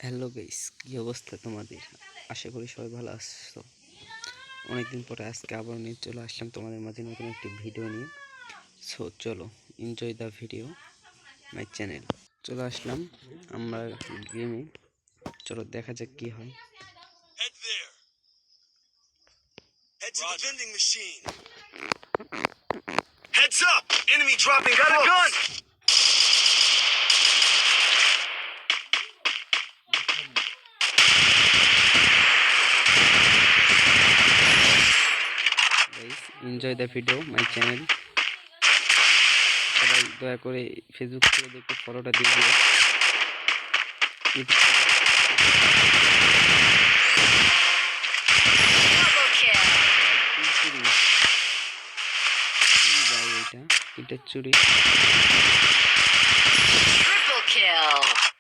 Hello guys, কী অবস্থা তোমাদের? আশা করি সবাই ভালো আছো। অনেকদিন পরে আজকে আবার নিয়ে চলে আসলাম তোমাদের মাঝে নতুন একটি ভিডিও নিয়ে। সো চলো, enjoy the video my channel. চলে আসলাম আমরা গেমে। চলো দেখা যাক কি হয়। Head there. Head to the vending machine. Heads up! Enemy dropping. Got a gun. Guys, enjoy the video my channel. সবাই দয়া করে ফেসবুক থেকে দেখে ফলোটা দিয়ে দিও। এটা চুরি।